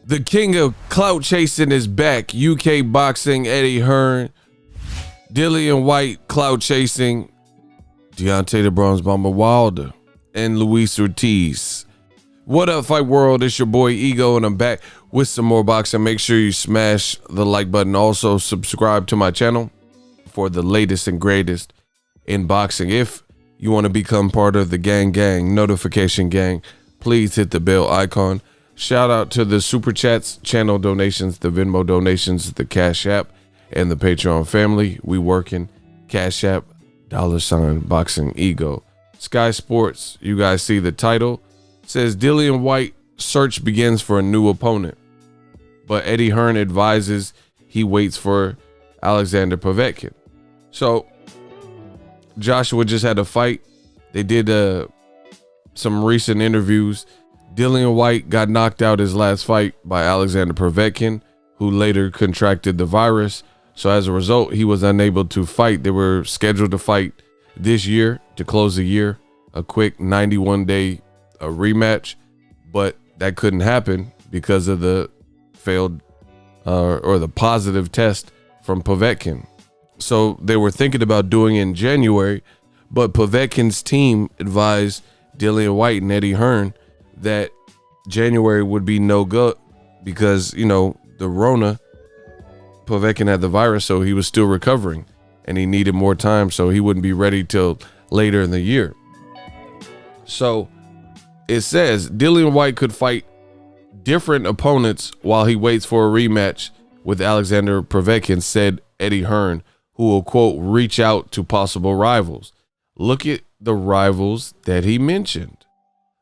The king of clout chasing is back. UK boxing, Eddie Hearn. Dillian Whyte, clout chasing. Deontay the Bronze Bomber Wilder. And Ruiz Ortiz. What up, Fight World? It's your boy Ego, and I'm back with some more boxing. Make sure you smash the like button. Also, subscribe to my channel for the latest and greatest in boxing. If you want to become part of the gang notification gang, please hit the bell icon. Shout out to the Super Chats, channel donations, the Venmo donations, the Cash App, and the Patreon family. We working. Cash App, $Boxingego. Sky Sports, you guys see the title. It says Dillian Whyte search begins for a new opponent. But Eddie Hearn advises he waits for Alexander Povetkin. So Joshua just had a fight. They did some recent interviews. Dillian Whyte got knocked out his last fight by Alexander Povetkin, who later contracted the virus. So as a result, he was unable to fight. They were scheduled to fight this year to close the year, a quick 91-day rematch, but that couldn't happen because of the failed or the positive test from Povetkin. So they were thinking about doing it in January, but Povetkin's team advised Dillian Whyte and Eddie Hearn that January would be no good because, you know, the Rona, Povetkin had the virus, so he was still recovering and he needed more time, so he wouldn't be ready till later in the year. So it says Dillian Whyte could fight different opponents while he waits for a rematch with Alexander Povetkin, said Eddie Hearn, who will, quote, reach out to possible rivals. Look at the rivals that he mentioned.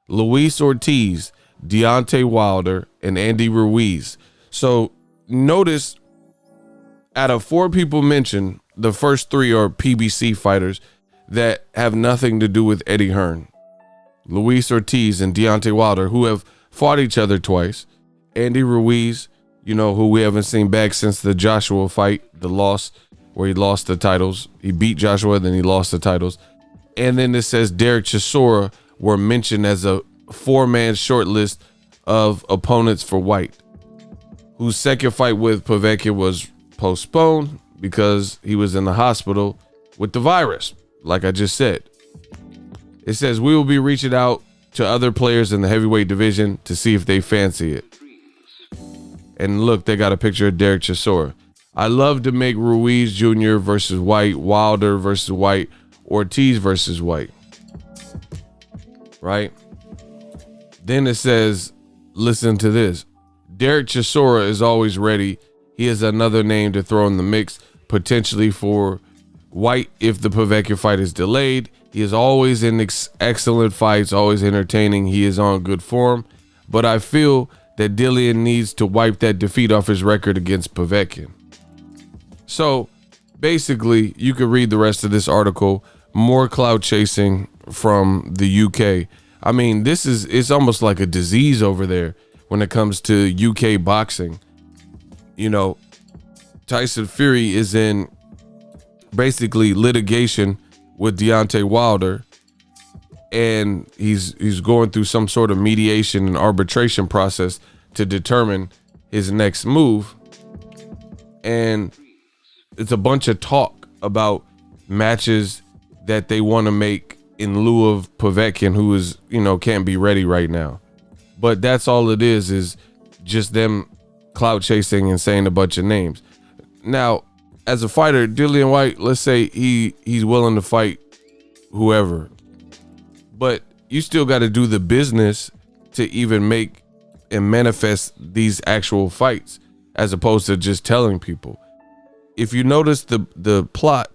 Ruiz Ortiz, Deontay Wilder, and Andy Ruiz. So notice, out of 4 people mentioned, the first 3 are PBC fighters that have nothing to do with Eddie Hearn. Ruiz Ortiz and Deontay Wilder, who have fought each other twice. Andy Ruiz, you know, who we haven't seen back since the Joshua fight, the loss where he lost the titles. He beat Joshua, then he lost the titles. And then it says Derek Chisora were mentioned as a 4-man short list of opponents for Whyte, whose second fight with Povetkin was postponed because he was in the hospital with the virus, like I just said. It says we will be reaching out to other players in the heavyweight division to see if they fancy it. And look, they got a picture of Derek Chisora. I love to make Ruiz Jr. versus Whyte, Wilder versus Whyte, Ortiz versus Whyte. Right? Then it says, listen to this. Derek Chisora is always ready. He is another name to throw in the mix, potentially for Whyte if the Povetkin fight is delayed. He is always in excellent fights, always entertaining. He is on good form. But I feel that Dillian needs to wipe that defeat off his record against Povetkin. So basically, you could read the rest of this article. More clout chasing from the UK. I mean, it's almost like a disease over there when it comes to UK boxing. You know, Tyson Fury is in basically litigation with Deontay Wilder, and he's going through some sort of mediation and arbitration process to determine his next move. And it's a bunch of talk about matches that they want to make in lieu of Povetkin, who is, you know, can't be ready right now. But that's all it is just them clout chasing and saying a bunch of names. Now, as a fighter, Dillian Whyte, let's say he's willing to fight whoever, but you still got to do the business to even make and manifest these actual fights, as opposed to just telling people. If you notice the plot,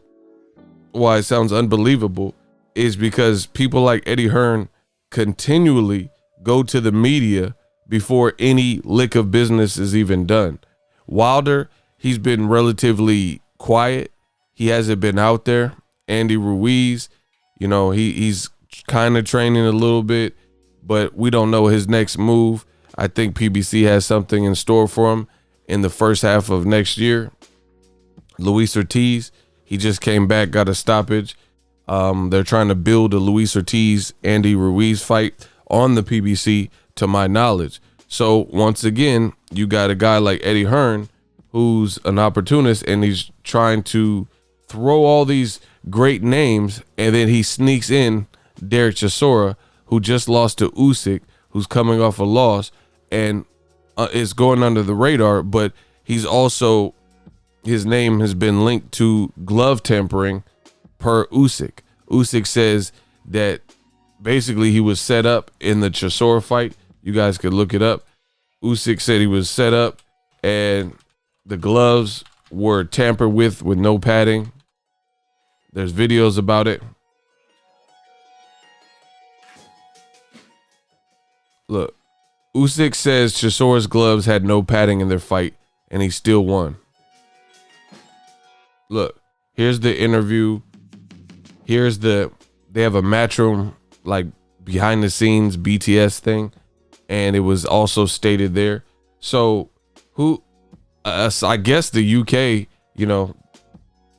why it sounds unbelievable, is because people like Eddie Hearn continually go to the media before any lick of business is even done. Wilder, he's been relatively quiet. He hasn't been out there. Andy Ruiz, you know, he's kind of training a little bit, but we don't know his next move. I think PBC has something in store for him in the first half of next year. Ruiz Ortiz, he just came back, got a stoppage. They're trying to build a Ruiz Ortiz, Andy Ruiz fight on the PBC, to my knowledge. So once again, you got a guy like Eddie Hearn, who's an opportunist, and he's trying to throw all these great names, and then he sneaks in Derek Chisora, who just lost to Usyk, who's coming off a loss and is going under the radar, but he's also, his name has been linked to glove tampering per Usyk. Usyk says that basically he was set up in the Chisora fight. You guys could look it up. Usyk said he was set up and the gloves were tampered with no padding. There's videos about it. Look, Usyk says Chisora's gloves had no padding in their fight and he still won. Look, here's the interview. They have a Matchroom, like behind the scenes BTS thing, and it was also stated there. So I guess the UK, you know,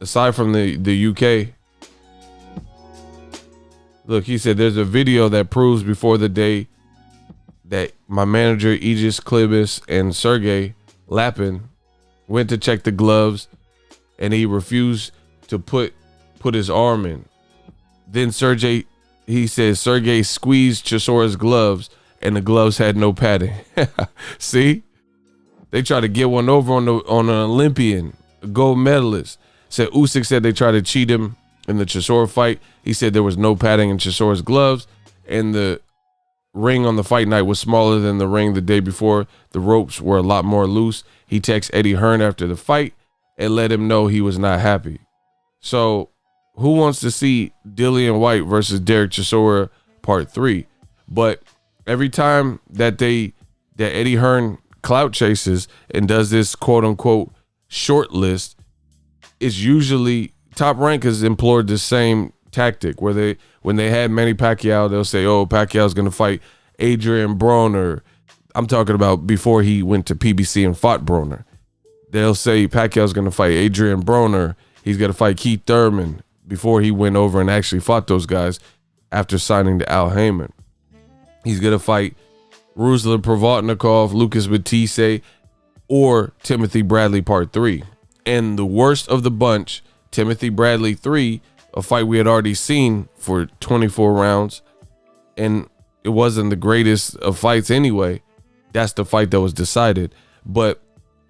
aside from the UK, look, he said there's a video that proves before the day that my manager Aegis Klibis and Sergey Lapin went to check the gloves and he refused to put his arm in. Then he says Sergey squeezed Chisora's gloves and the gloves had no padding. See? They tried to get one over on an Olympian, a gold medalist. Said Usyk said they tried to cheat him in the Chisora fight. He said there was no padding in Chisora's gloves, and the ring on the fight night was smaller than the ring the day before. The ropes were a lot more loose. He texted Eddie Hearn after the fight and let him know he was not happy. So who wants to see Dillian Whyte versus Derek Chisora part 3? But every time that Eddie Hearn clout chases and does this quote unquote short list, it's usually Top Rank has employed the same tactic where when they had Manny Pacquiao, they'll say, oh, Pacquiao's going to fight Adrian Broner. I'm talking about before he went to PBC and fought Broner. They'll say Pacquiao's going to fight Adrian Broner. He's going to fight Keith Thurman before he went over and actually fought those guys after signing to Al Heyman. He's going to fight Ruslan Provodnikov, Lucas Batiste, or Timothy Bradley part 3. And the worst of the bunch, Timothy Bradley 3, a fight we had already seen for 24 rounds, and it wasn't the greatest of fights anyway. That's the fight that was decided. But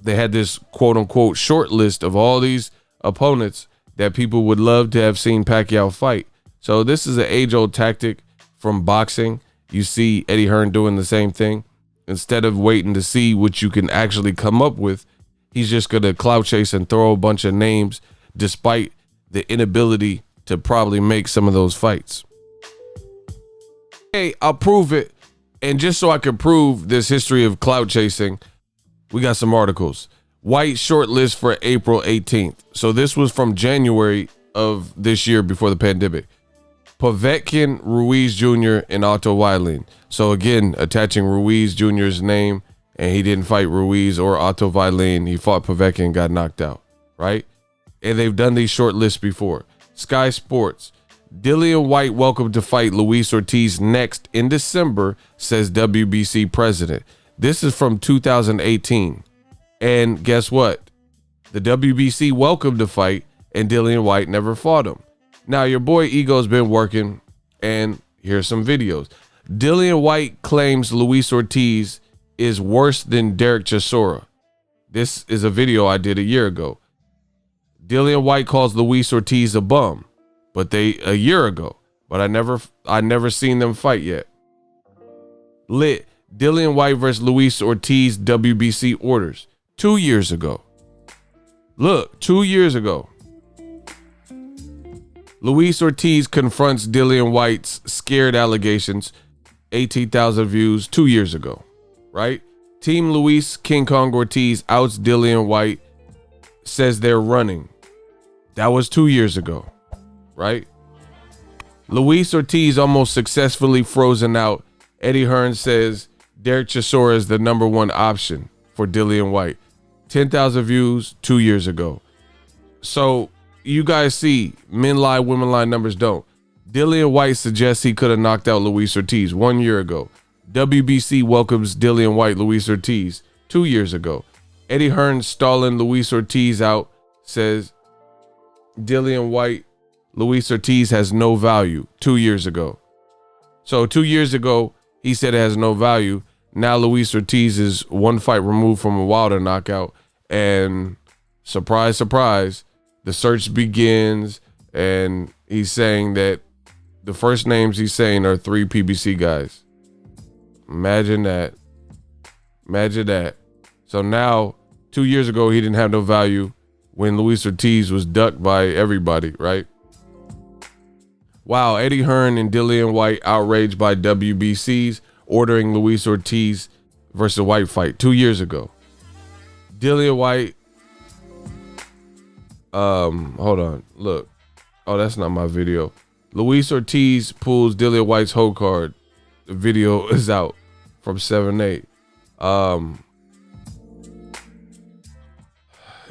they had this quote-unquote short list of all these opponents that people would love to have seen Pacquiao fight. So this is an age-old tactic from boxing. You see Eddie Hearn doing the same thing. Instead of waiting to see what you can actually come up with, he's just going to clout chase and throw a bunch of names despite the inability to probably make some of those fights. Hey, I'll prove it. And just so I can prove this history of clout chasing, we got some articles. White shortlist for April 18th. So this was from January of this year before the pandemic. Povetkin, Ruiz Jr., and Otto Wylin. So again, attaching Ruiz Jr.'s name, and he didn't fight Ruiz or Otto Wylin. He fought Povetkin and got knocked out, right? And they've done these short lists before. Sky Sports. Dillian Whyte welcome to fight Luis Ortiz next in December, says WBC president. This is from 2018. And guess what? The WBC welcomed the fight, and Dillian Whyte never fought him. Now, your boy Ego's been working, and here's some videos. Dillian Whyte claims Luis Ortiz is worse than Derek Chisora. This is a video I did a year ago. Dillian Whyte calls Luis Ortiz a bum, but a year ago. But I never seen them fight yet. Lit. Dillian Whyte versus Luis Ortiz WBC orders 2 years ago. Look, 2 years ago. Luis Ortiz confronts Dillian Whyte's scared allegations. 18,000 views 2 years ago, right? Team Luis King Kong Ortiz outs Dillian Whyte, says they're running. That was 2 years ago, right? Luis Ortiz almost successfully frozen out. Eddie Hearn says Derek Chisora is the #1 option for Dillian Whyte. 10,000 views 2 years ago. So you guys see, men lie, women lie, numbers don't. Dillian Whyte suggests he could have knocked out Luis Ortiz 1 year ago. WBC welcomes Dillian Whyte, Luis Ortiz 2 years ago. Eddie Hearn stalling Luis Ortiz out, says Dillian Whyte, Luis Ortiz has no value 2 years ago. So 2 years ago, he said it has no value. Now Luis Ortiz is one fight removed from a Wilder knockout. And surprise, surprise, the search begins. And he's saying that the first names he's saying are 3 PBC guys. Imagine that. Imagine that. So now, 2 years ago, he didn't have no value when Luis Ortiz was ducked by everybody, right? Wow, Eddie Hearn and Dillian Whyte outraged by WBC's ordering Luis Ortiz versus Whyte fight 2 years ago. Dillian Whyte, hold on, look. Oh, that's not my video. Luis Ortiz pulls Dillian Whyte's whole card. The video is out from 7/8.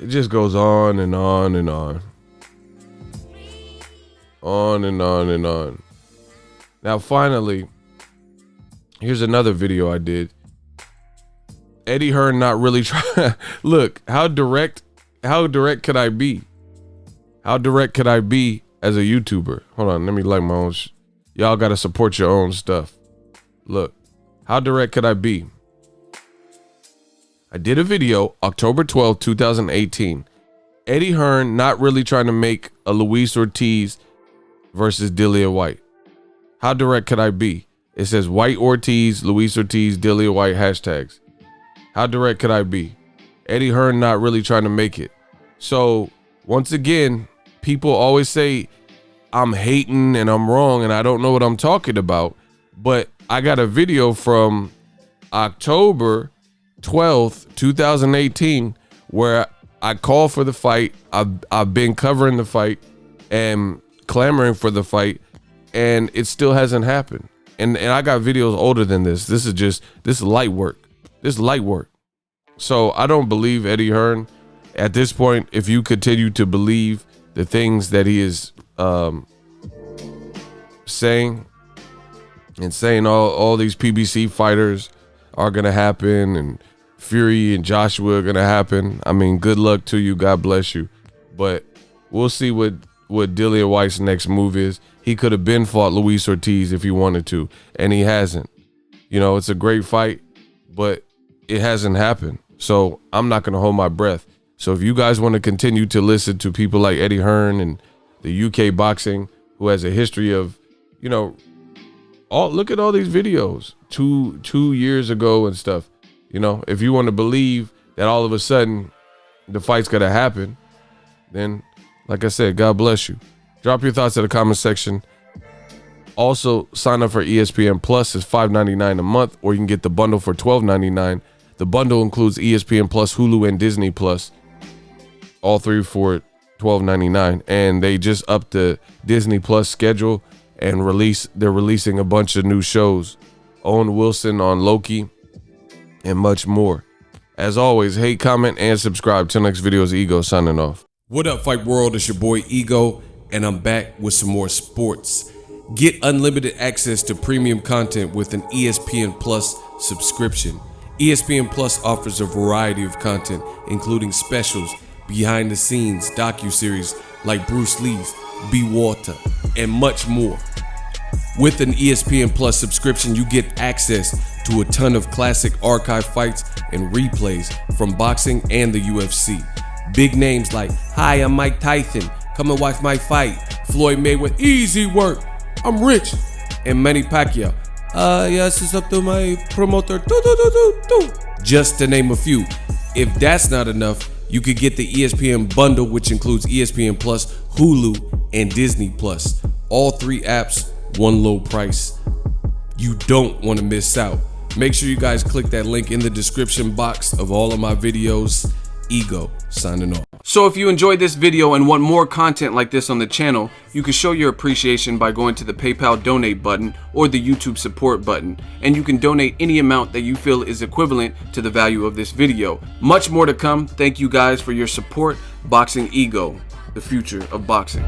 It just goes on and on and on. On and on and on. Now, finally, here's another video I did. Eddie Hearn not really trying. Look, how direct could I be? How direct could I be as a YouTuber? Hold on, let me like my own. Y'all got to support your own stuff. Look, how direct could I be? I did a video October 12th, 2018. Eddie Hearn not really trying to make a Luis Ortiz versus Dillian Whyte. How direct could I be? It says Whyte Ortiz, Luis Ortiz, Dillian Whyte hashtags. How direct could I be? Eddie Hearn not really trying to make it. So once again, people always say I'm hating and I'm wrong and I don't know what I'm talking about. But I got a video from October 12th, 2018, where I called for the fight. I've been covering the fight and clamoring for the fight, and it still hasn't happened. And I got videos older than this. This is light work. This is light work. So I don't believe Eddie Hearn at this point. If you continue to believe the things that he is saying all these PBC fighters are gonna happen and Fury and Joshua are gonna happen, I mean, good luck to you. God bless you. But we'll see what Dillian Whyte's next move is. He could have been fought Luis Ortiz if he wanted to, and he hasn't. You know, it's a great fight, but it hasn't happened. So I'm not gonna hold my breath. So if you guys want to continue to listen to people like Eddie Hearn and the UK boxing, who has a history of, you know, look at all these videos two years ago and stuff. You know, if you want to believe that all of a sudden the fight's gonna happen, then like I said, God bless you. Drop your thoughts in the comment section. Also, sign up for ESPN Plus. It's $5.99 a month, or you can get the bundle for $12.99. The bundle includes ESPN Plus, Hulu, and Disney Plus. All three for $12.99. And they just upped the Disney Plus schedule and they're releasing a bunch of new shows. Owen Wilson on Loki and much more. As always, hate, comment, and subscribe. Till next video is Ego signing off. What up, Fight World? It's your boy Ego, and I'm back with some more sports. Get unlimited access to premium content with an ESPN Plus subscription. ESPN Plus offers a variety of content, including specials, behind the scenes, docuseries like Bruce Lee's Be Water, and much more. With an ESPN Plus subscription, you get access to a ton of classic archive fights and replays from boxing and the UFC. Big names like, "Hi, I'm Mike Tyson. Come and watch my fight." Floyd Mayweather, "Easy work. I'm rich." And Manny Pacquiao, "Yes, it's up to my promoter." Just to name a few. If that's not enough, you could get the ESPN bundle, which includes ESPN Plus, Hulu, and Disney Plus. All three apps, one low price. You don't want to miss out. Make sure you guys click that link in the description box of all of my videos. Ego signing off. So if you enjoyed this video and want more content like this on the channel, you can show your appreciation by going to the PayPal donate button or the YouTube support button, and you can donate any amount that you feel is equivalent to the value of this video. Much more to come. Thank you guys for your support. Boxing Ego, the future of boxing.